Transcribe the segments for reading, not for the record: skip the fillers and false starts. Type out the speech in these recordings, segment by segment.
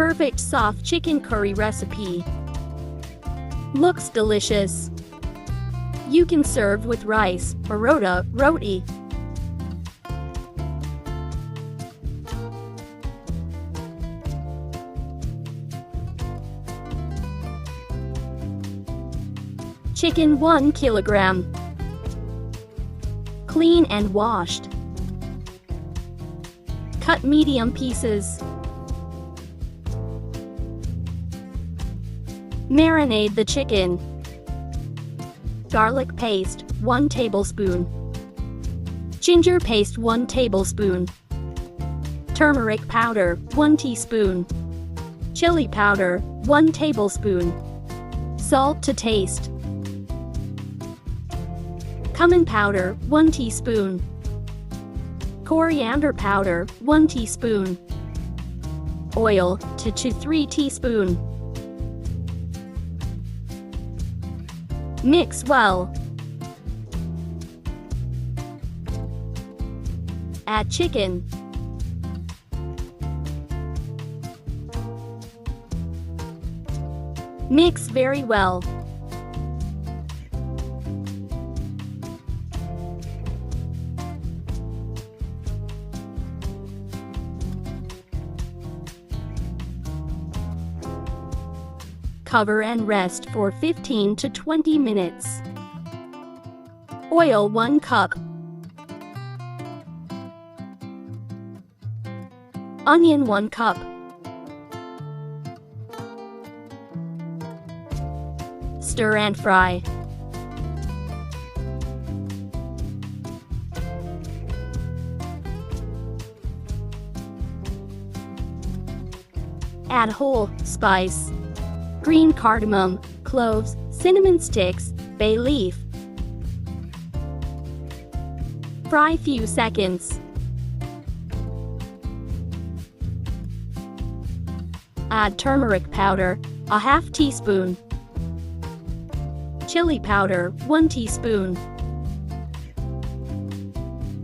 perfect soft chicken curry recipe. Looks delicious. You can serve with rice, parota, roti. Chicken 1 kilogram. Clean and washed. Cut medium pieces. Marinate the chicken. Garlic paste, 1 tablespoon. Ginger paste, 1 tablespoon. Turmeric powder, 1 teaspoon. Chili powder, 1 tablespoon. Salt to taste. Cumin powder, 1 teaspoon. Coriander powder, 1 teaspoon. Oil, 2 to 3 teaspoons. Mix well. Add chicken. Mix very well. Cover and rest for 15 to 20 minutes. Oil 1 cup. Onion 1 cup. Stir and fry. Add whole spice. Green cardamom, cloves, cinnamon sticks, bay leaf. Fry few seconds. Add turmeric powder, a half teaspoon. Chili powder, 1 teaspoon.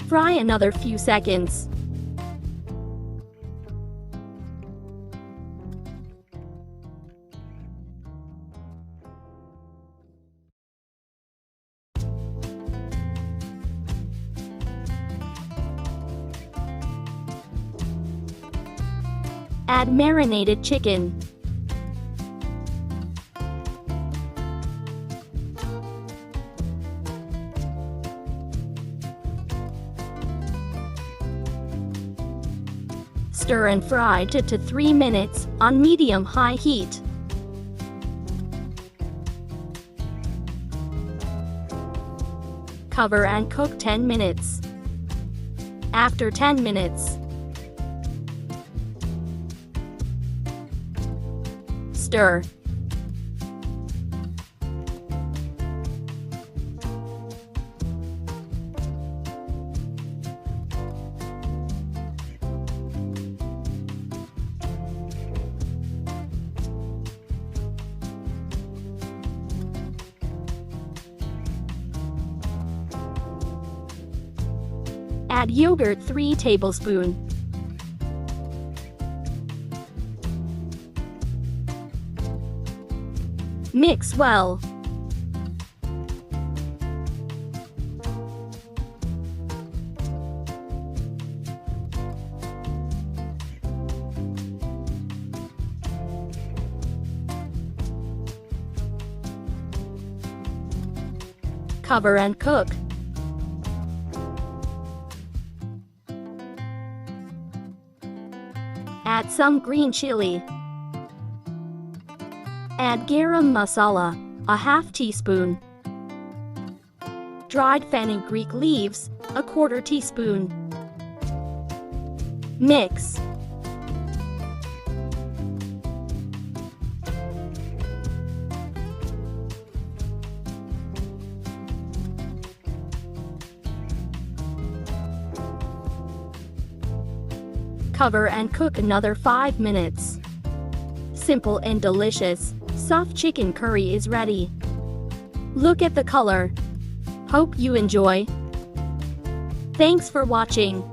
Fry another few seconds. Add marinated chicken. Stir and fry 2 to 3 minutes on medium-high heat. Cover and cook 10 minutes. After 10 minutes, stir. Add yogurt 3 tablespoons. Mix well. Cover and cook. Add some green chili. Add garam masala, a half teaspoon. Dried fenugreek leaves, a 1/4 teaspoon. Mix. Cover and cook another 5 minutes. Simple and delicious, soft chicken curry is ready. Look at the color. Hope you enjoy. Thanks for watching.